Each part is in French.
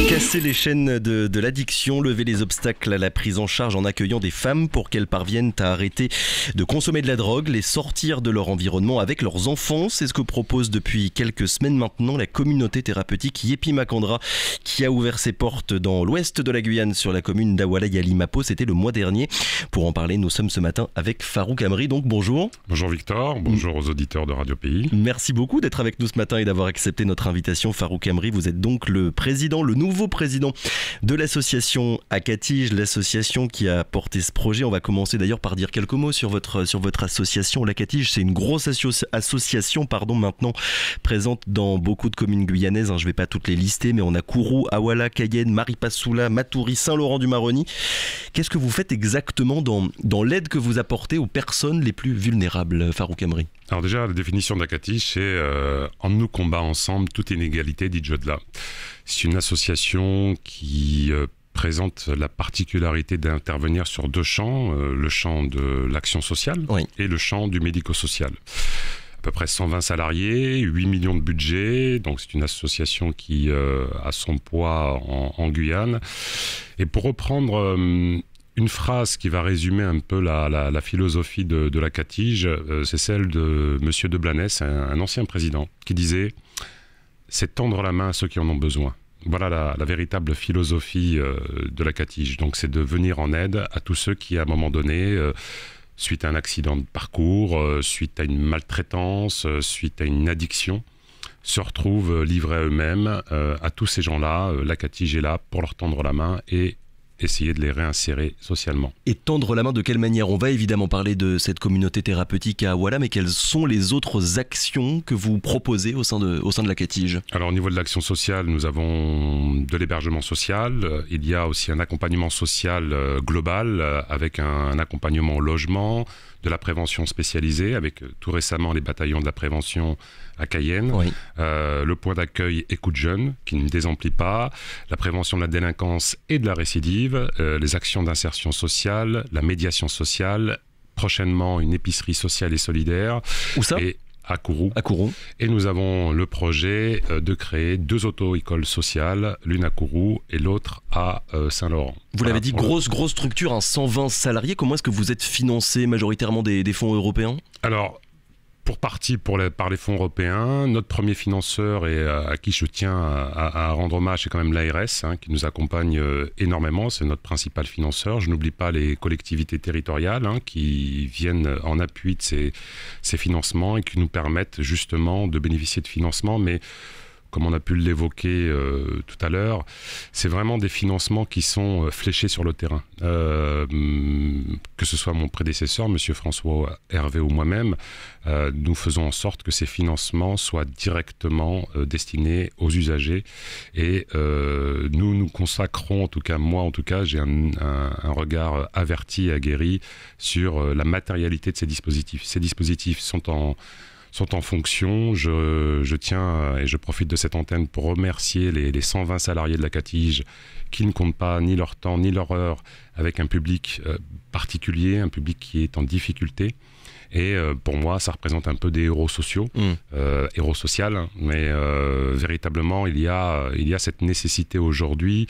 Casser les chaînes de l'addiction, lever les obstacles à la prise en charge en accueillant des femmes pour qu'elles parviennent à arrêter de consommer de la drogue, les sortir de leur environnement avec leurs enfants. C'est ce que propose depuis quelques semaines maintenant la communauté thérapeutique Yepi Makandra, qui a ouvert ses portes dans l'ouest de la Guyane sur la commune d'Awala Yalimapo. C'était le mois dernier. Pour en parler, nous sommes ce matin avec Farouk Amri. Donc bonjour. Bonjour Victor, bonjour aux auditeurs de Radio Pays. Merci beaucoup d'être avec nous ce matin et d'avoir accepté notre invitation. Farouk Amri, vous êtes donc le nouveau président de l'association Akatige, l'association qui a porté ce projet. On va commencer d'ailleurs par dire quelques mots sur votre association. L'Akatige, c'est une grosse association maintenant présente dans beaucoup de communes guyanaises. Je ne vais pas toutes les lister, mais on a Kourou, Awala, Cayenne, Maripasoula, Matoury, Saint-Laurent-du-Maroni. Qu'est-ce que vous faites exactement dans l'aide que vous apportez aux personnes les plus vulnérables, Farouk Amri? Alors déjà, la définition d'Akatige, c'est en nous combat ensemble toute inégalité, dit Jodla. C'est une association qui présente la particularité d'intervenir sur deux champs, le champ de l'action sociale et le champ du médico-social. À peu près 120 salariés, 8 millions de budget, donc c'est une association qui a son poids en Guyane. Et pour reprendre une phrase qui va résumer un peu la philosophie de l'Akatige, c'est celle de M. de Blanès, un ancien président, qui disait « c'est tendre la main à ceux qui en ont besoin ». Voilà la véritable philosophie de l'Akatige. Donc c'est de venir en aide à tous ceux qui, à un moment donné, suite à un accident de parcours, suite à une maltraitance, suite à une addiction, se retrouvent livrés à eux-mêmes. À tous ces gens-là, l'Akatige est là pour leur tendre la main et essayer de les réinsérer socialement. Et tendre la main de quelle manière? On va évidemment parler de cette communauté thérapeutique à Awala, mais quelles sont les autres actions que vous proposez au sein de l'Akatige? Alors au niveau de l'action sociale, nous avons de l'hébergement social, il y a aussi un accompagnement social global avec un accompagnement au logement, de la prévention spécialisée avec tout récemment les bataillons de la prévention à Cayenne, le point d'accueil Écoute Jeune qui ne désemplit pas, la prévention de la délinquance et de la récidive, les actions d'insertion sociale, la médiation sociale, prochainement une épicerie sociale et solidaire. Où ça? À Kourou. Et nous avons le projet de créer 2 auto-écoles sociales, l'une à Kourou et l'autre à Saint-Laurent. Vous l'avez dit, grosse structure, 120 salariés. Comment est-ce que vous êtes financé majoritairement des fonds européens? Alors, pour partie par les fonds européens, notre premier financeur et à qui je tiens à rendre hommage, c'est quand même l'ARS qui nous accompagne énormément, c'est notre principal financeur. Je n'oublie pas les collectivités territoriales qui viennent en appui de ces financements et qui nous permettent justement de bénéficier de financements, mais comme on a pu l'évoquer tout à l'heure, c'est vraiment des financements qui sont fléchés sur le terrain. Que ce soit mon prédécesseur, M. François Hervé ou moi-même, nous faisons en sorte que ces financements soient directement destinés aux usagers. Et nous consacrons, en tout cas moi, j'ai un regard averti et aguerri sur la matérialité de ces dispositifs. Ces dispositifs sont en fonction. Je tiens et je profite de cette antenne pour remercier les 120 salariés de l'Akatige qui ne comptent pas ni leur temps ni leur heure avec un public particulier, un public qui est en difficulté. Et pour moi, ça représente un peu des héros sociaux, héros social, mais véritablement, il y a cette nécessité aujourd'hui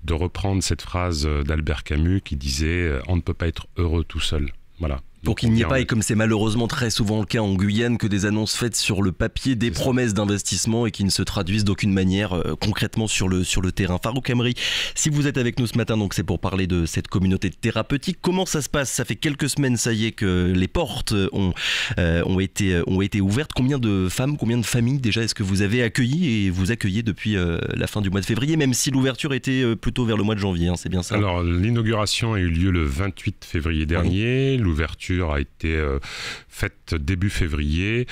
de reprendre cette phrase d'Albert Camus qui disait « On ne peut pas être heureux tout seul ». Voilà. Pour qu'il n'y ait pas, et comme c'est malheureusement très souvent le cas en Guyane, que des annonces faites sur le papier, des promesses d'investissement et qui ne se traduisent d'aucune manière concrètement sur le terrain. Farouk Amri, si vous êtes avec nous ce matin, donc c'est pour parler de cette communauté thérapeutique. Comment ça se passe? Ça fait quelques semaines, ça y est, que les portes ont été ouvertes. Combien de femmes, combien de familles déjà est-ce que vous avez accueilli et vous accueillez depuis la fin du mois de février, même si l'ouverture était plutôt vers le mois de janvier, c'est bien ça? Alors l'inauguration a eu lieu le 28 février dernier, l'ouverture a été faite début février.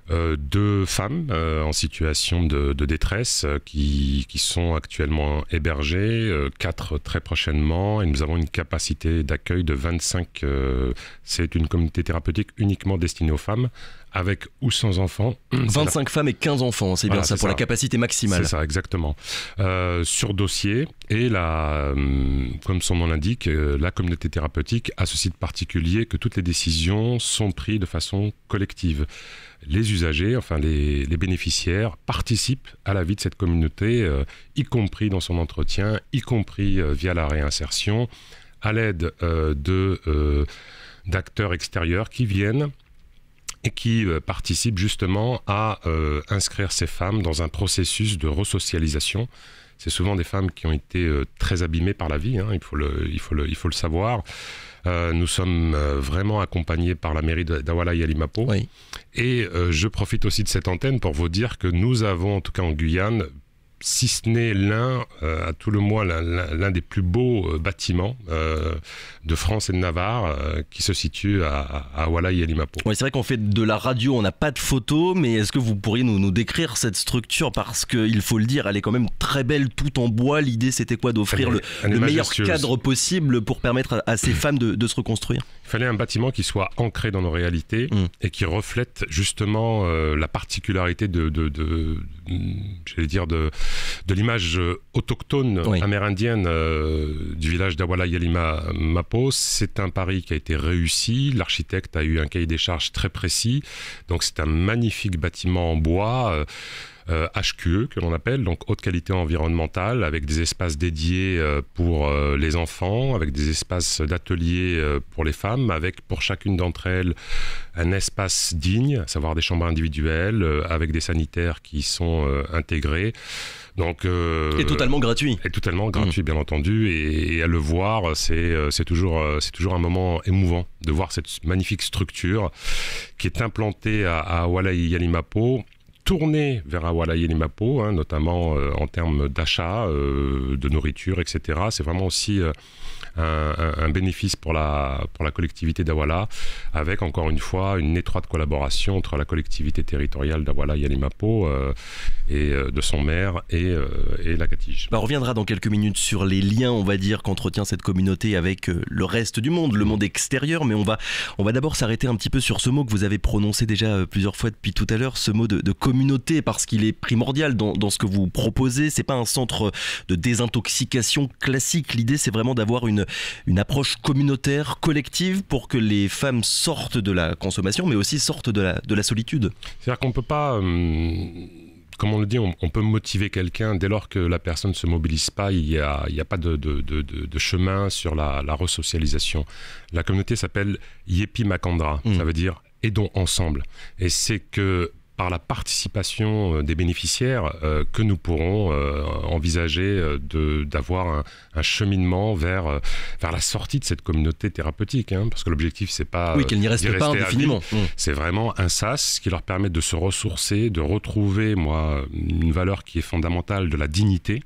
2 femmes en situation de détresse qui sont actuellement hébergées, 4 très prochainement, et nous avons une capacité d'accueil de 25. C'est une communauté thérapeutique uniquement destinée aux femmes, avec ou sans enfants. 25 femmes et 15 enfants, c'est bien ça, pour la capacité maximale. C'est ça, exactement. Sur dossier, et comme son nom l'indique, la communauté thérapeutique a ceci de particulier que toutes les décisions sont prises de façon collective. Les usagers, enfin les bénéficiaires, participent à la vie de cette communauté, y compris dans son entretien, y compris via la réinsertion, à l'aide d'acteurs extérieurs qui viennent et qui participent justement à inscrire ces femmes dans un processus de resocialisation. C'est souvent des femmes qui ont été très abîmées par la vie, hein, il faut le savoir. Nous sommes vraiment accompagnés par la mairie d'Awala Yalimappo. Oui. Et je profite aussi de cette antenne pour vous dire que nous avons, en tout cas en Guyane, si ce n'est à tout le moins, l'un des plus beaux bâtiments de France et de Navarre qui se situe à Awala Yalimappo. Oui, c'est vrai qu'on fait de la radio, on n'a pas de photos, mais est-ce que vous pourriez nous décrire cette structure? Parce qu'il faut le dire, elle est quand même très belle, tout en bois. L'idée, c'était quoi? D'offrir le meilleur cadre possible pour permettre à ces femmes de se reconstruire. Il fallait un bâtiment qui soit ancré dans nos réalités et qui reflète justement la particularité de l'image autochtone amérindienne du village d'Awala Yalimappo. C'est un pari qui a été réussi. L'architecte a eu un cahier des charges très précis. Donc c'est un magnifique bâtiment en bois. HQE que l'on appelle, donc haute qualité environnementale, avec des espaces dédiés pour les enfants, avec des espaces d'atelier pour les femmes, avec pour chacune d'entre elles un espace digne, à savoir des chambres individuelles, avec des sanitaires qui sont intégrés. Donc, et totalement gratuit. Et totalement gratuit, bien entendu. Et à le voir, c'est toujours un moment émouvant de voir cette magnifique structure qui est implantée à Awala Yalimappo, tournée vers Awala Yalimappo, hein, notamment en termes d'achat, de nourriture, etc. C'est vraiment aussi un bénéfice pour la collectivité d'Awala, avec encore une fois une étroite collaboration entre la collectivité territoriale d'Awala Yalimappo et de son maire et la Catige. On reviendra dans quelques minutes sur les liens, on va dire, qu'entretient cette communauté avec le reste du monde, le monde extérieur, mais on va d'abord s'arrêter un petit peu sur ce mot que vous avez prononcé déjà plusieurs fois depuis tout à l'heure, ce mot de communauté, parce qu'il est primordial dans ce que vous proposez. C'est pas un centre de désintoxication classique. L'idée, c'est vraiment d'avoir une approche communautaire, collective, pour que les femmes sortent de la consommation, mais aussi sortent de la solitude. C'est-à-dire qu'on ne peut pas, comme on le dit, on peut motiver quelqu'un dès lors que la personne ne se mobilise pas. Il n'y a pas de chemin sur la resocialisation. La communauté s'appelle Yepi Makandra, ça veut dire aidons ensemble. Et c'est que par la participation des bénéficiaires que nous pourrons envisager d'avoir un cheminement vers la sortie de cette communauté thérapeutique, hein, parce que l'objectif c'est pas qu'elle n'y reste pas indéfiniment. C'est vraiment un sas qui leur permet de se ressourcer, de retrouver une valeur qui est fondamentale de la dignité,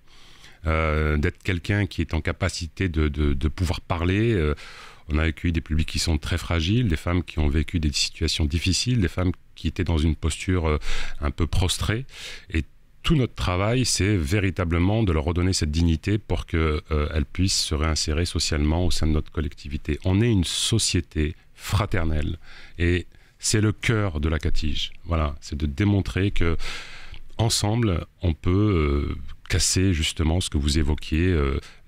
d'être quelqu'un qui est en capacité de pouvoir parler. On a accueilli des publics qui sont très fragiles, des femmes qui ont vécu des situations difficiles, des femmes qui étaient dans une posture un peu prostrée. Et tout notre travail, c'est véritablement de leur redonner cette dignité pour qu'elles puissent se réinsérer socialement au sein de notre collectivité. On est une société fraternelle et c'est le cœur de la Catige. Voilà, c'est de démontrer que ensemble, on peut casser justement ce que vous évoquiez,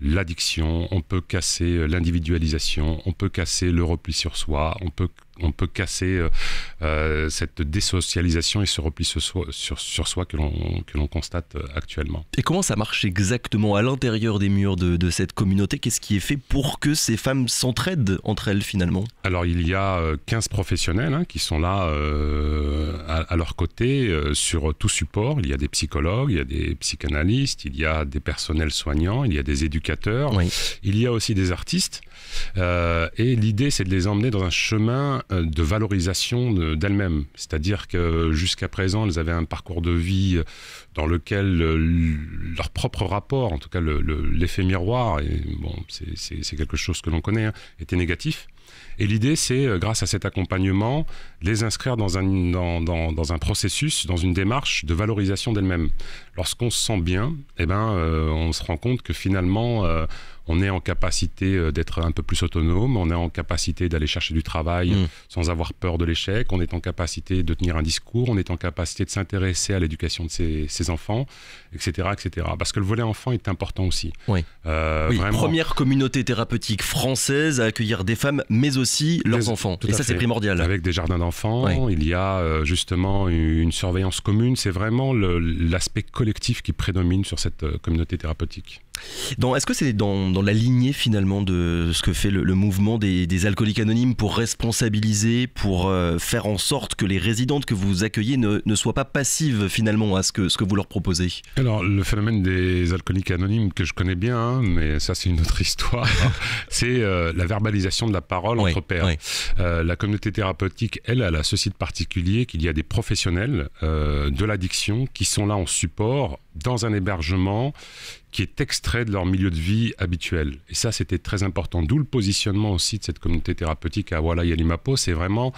l'addiction, on peut casser l'individualisation, on peut casser le repli sur soi, on peut casser cette désocialisation et ce repli sur soi que l'on constate actuellement. Et comment ça marche exactement à l'intérieur des murs de cette communauté? Qu'est-ce qui est fait pour que ces femmes s'entraident entre elles finalement? Alors il y a 15 professionnels qui sont là à leur côté sur tout support. Il y a des psychologues, il y a des psychanalystes, il y a des personnels soignants, il y a des éducateurs, il y a aussi des artistes. Et l'idée, c'est de les emmener dans un chemin de valorisation d'elles-mêmes. C'est-à-dire que jusqu'à présent, elles avaient un parcours de vie dans lequel leur propre rapport, en tout cas l'effet miroir, et bon, c'est quelque chose que l'on connaît, était négatif. Et l'idée, c'est, grâce à cet accompagnement, les inscrire dans un processus, dans une démarche de valorisation d'elles-mêmes. Lorsqu'on se sent bien, on se rend compte que finalement, on est en capacité d'être un peu plus autonome, on est en capacité d'aller chercher du travail sans avoir peur de l'échec, on est en capacité de tenir un discours, on est en capacité de s'intéresser à l'éducation de ses enfants, etc., etc. Parce que le volet enfant est important aussi. Oui. Oui, vraiment. Première communauté thérapeutique française à accueillir des femmes, mais aussi leurs enfants. Et ça, c'est primordial. Avec des jardins d'enfants, il y a justement une surveillance commune. C'est vraiment l'aspect collectif qui prédomine sur cette communauté thérapeutique. Est-ce que c'est dans la lignée finalement de ce que fait le mouvement des alcooliques anonymes pour responsabiliser, pour faire en sorte que les résidentes que vous accueillez ne soient pas passives finalement à ce que vous leur proposez? Alors le phénomène des alcooliques anonymes que je connais bien, mais ça c'est une autre histoire, c'est la verbalisation de la parole entre pairs. La communauté thérapeutique, elle a ceci de particulier qu'il y a des professionnels de l'addiction qui sont là en support dans un hébergement qui est extrait de leur milieu de vie habituel. Et ça, c'était très important. D'où le positionnement aussi de cette communauté thérapeutique à Awala Yalimapo. C'est vraiment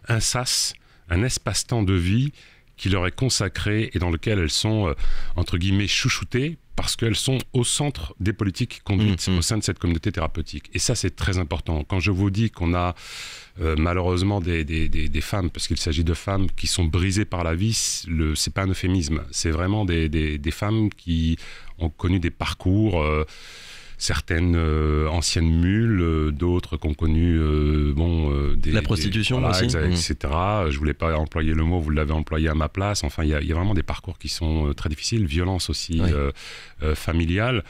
un sas, un espace-temps de vie qui leur est consacré et dans lequel elles sont, entre guillemets, chouchoutées parce qu'elles sont au centre des politiques conduites au sein de cette communauté thérapeutique. Et ça, c'est très important. Quand je vous dis qu'on a malheureusement des femmes, parce qu'il s'agit de femmes qui sont brisées par la vie, c'est pas un euphémisme. C'est vraiment des femmes qui ont connu des parcours... certaines anciennes mules, d'autres qui ont connu la prostitution aussi, etc. Je voulais pas employer le mot, vous l'avez employé à ma place. Enfin, il y a vraiment des parcours qui sont très difficiles, violence aussi familiale.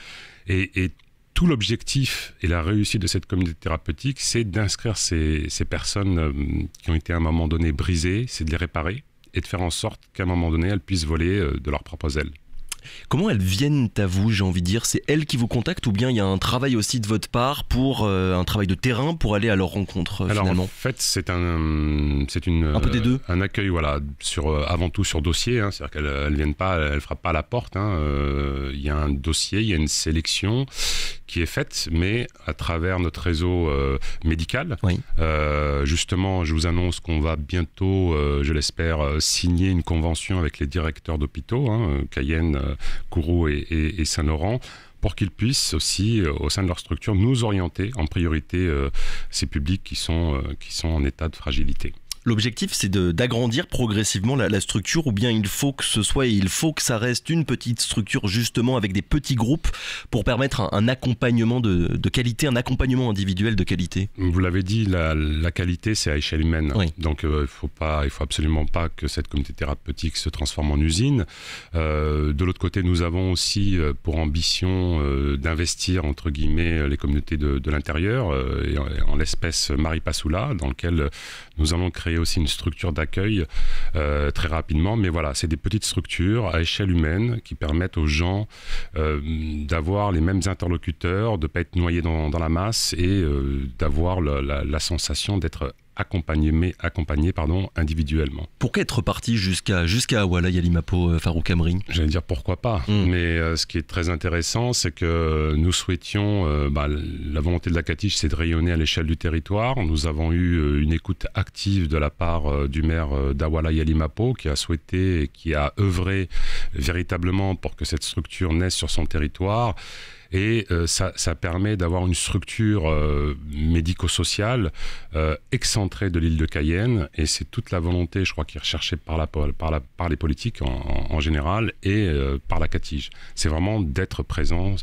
Et tout l'objectif et la réussite de cette communauté thérapeutique, c'est d'inscrire ces personnes qui ont été à un moment donné brisées, c'est de les réparer et de faire en sorte qu'à un moment donné, elles puissent voler de leurs propres ailes. Comment elles viennent à vous, j'ai envie de dire? C'est elles qui vous contactent ou bien il y a un travail aussi de votre part pour un travail de terrain pour aller à leur rencontre finalement? Alors en fait c'est un peu des deux. Un accueil avant tout sur dossier, c'est-à-dire qu'elles viennent pas, elles frappent pas à la porte. Il y a un dossier, il y a une sélection qui est faite, mais à travers notre réseau médical. Justement, je vous annonce qu'on va bientôt, je l'espère, signer une convention avec les directeurs d'hôpitaux, Cayenne, Kourou et Saint-Laurent, pour qu'ils puissent aussi, au sein de leur structure, nous orienter en priorité ces publics qui sont en état de fragilité. L'objectif, c'est d'agrandir progressivement la structure, ou bien il faut que ça reste une petite structure justement avec des petits groupes pour permettre un accompagnement de qualité, un accompagnement individuel de qualité? Vous l'avez dit, la qualité, c'est à échelle humaine. Donc il faut absolument pas que cette communauté thérapeutique se transforme en usine. De l'autre côté, nous avons aussi pour ambition d'investir entre guillemets les communautés de l'intérieur, et en l'espèce Maripasoula, dans lequel nous allons créer aussi une structure d'accueil très rapidement, mais voilà, c'est des petites structures à échelle humaine qui permettent aux gens d'avoir les mêmes interlocuteurs, de ne pas être noyés dans la masse et d'avoir la sensation d'être accompagné individuellement. Pourquoi être parti jusqu'à Awala Yalimapo, Farouk Amri? J'allais dire pourquoi pas, mais ce qui est très intéressant, c'est que nous souhaitions, la volonté de la Catich, c'est de rayonner à l'échelle du territoire. Nous avons eu une écoute active de la part du maire d'Awala Yalimapo qui a souhaité et qui a œuvré véritablement pour que cette structure naisse sur son territoire. Et ça permet d'avoir une structure médico-sociale excentrée de l'île de Cayenne, et c'est toute la volonté, je crois, qui est recherchée par les politiques en général et par la Catich. C'est vraiment d'être présent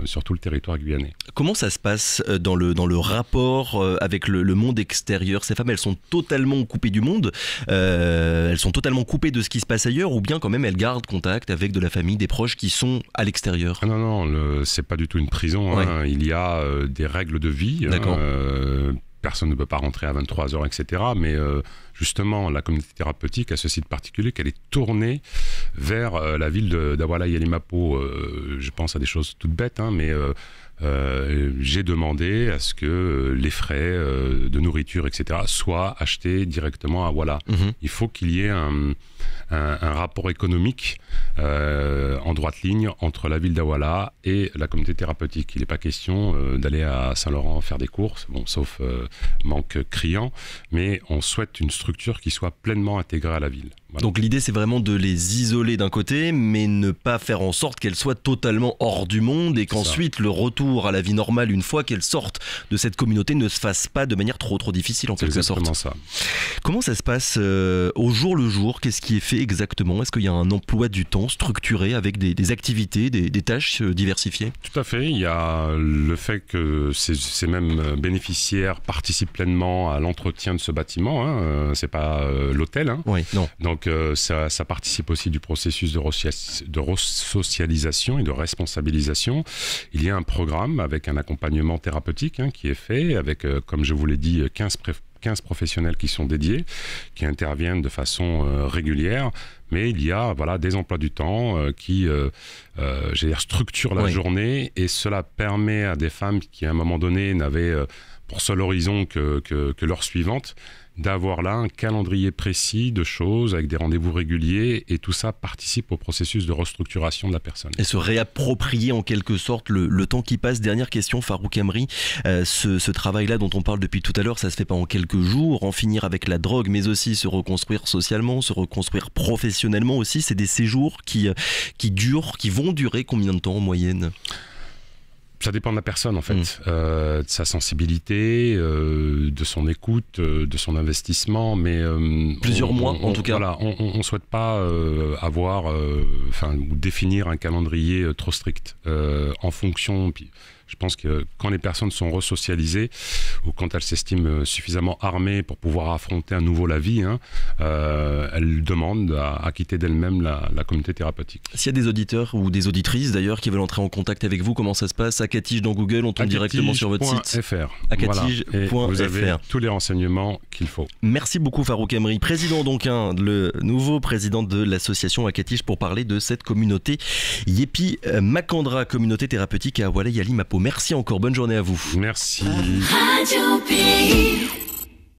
sur tout le territoire guyanais. Comment ça se passe dans le rapport avec le monde extérieur? Ces femmes, elles sont totalement coupées du monde, elles sont totalement coupées de ce qui se passe ailleurs, ou bien quand même elles gardent contact avec de la famille, des proches qui sont à l'extérieur? Non, c'est pas du tout une prison. Il y a des règles de vie. Personne ne peut pas rentrer à 23h, etc. Mais justement, la communauté thérapeutique a ceci de particulier qu'elle est tournée vers la ville d'Awala Yalimapo. Je pense à des choses toutes bêtes, mais j'ai demandé à ce que les frais de nourriture, etc., soient achetés directement à Awala. Il faut qu'il y ait un rapport économique en droite ligne entre la ville d'Awala et la communauté thérapeutique. Il n'est pas question d'aller à Saint-Laurent faire des courses, sauf manque criant, mais on souhaite une structure structure qui soit pleinement intégrée à la ville. Voilà. Donc l'idée c'est vraiment de les isoler d'un côté, mais ne pas faire en sorte qu'elles soient totalement hors du monde et qu'ensuite le retour à la vie normale, une fois qu'elles sortent de cette communauté, ne se fasse pas de manière trop difficile en quelque sorte. C'est exactement ça. Comment ça se passe au jour le jour? Qu'est-ce qui est fait exactement? Est-ce qu'il y a un emploi du temps structuré avec des activités, des tâches diversifiées? Tout à fait. Il y a le fait que ces mêmes bénéficiaires participent pleinement à l'entretien de ce bâtiment. Hein. C'est pas l'hôtel. Hein. Oui, non. Donc ça participe aussi du processus de resocialisation et de responsabilisation. Il y a un programme avec un accompagnement thérapeutique qui est fait avec, comme je vous l'ai dit, 15 professionnels qui sont dédiés, qui interviennent de façon régulière. Mais il y a des emplois du temps qui structurent la journée, et cela permet à des femmes qui à un moment donné n'avaient pour seul horizon que l'heure suivante, d'avoir là un calendrier précis de choses avec des rendez-vous réguliers, et tout ça participe au processus de restructuration de la personne. Et se réapproprier en quelque sorte le temps qui passe. Dernière question, Farouk Emri, ce travail-là dont on parle depuis tout à l'heure, ça se fait pas en quelques jours, en finir avec la drogue, mais aussi se reconstruire socialement, se reconstruire professionnellement aussi, c'est des séjours qui vont durer combien de temps en moyenne ? Ça dépend de la personne en fait, de sa sensibilité, de son écoute, de son investissement, mais plusieurs mois en tout cas. Voilà, on souhaite pas avoir, ou définir un calendrier trop strict en fonction. Puis, je pense que quand les personnes sont resocialisées ou quand elles s'estiment suffisamment armées pour pouvoir affronter à nouveau la vie, elles demandent à quitter d'elles-mêmes la communauté thérapeutique. S'il y a des auditeurs ou des auditrices d'ailleurs qui veulent entrer en contact avec vous, comment ça se passe? Akatige dans Google, on tombe directement sur votre site. Akatige.fr. Voilà. Vous avez tous les renseignements qu'il faut. Merci beaucoup Farouk Emri, président donc, le nouveau président de l'association Akatige, pour parler de cette communauté Yepi Makandra, communauté thérapeutique à Awalay Ali Mapo. Merci encore, bonne journée à vous. Merci. Radio Pays.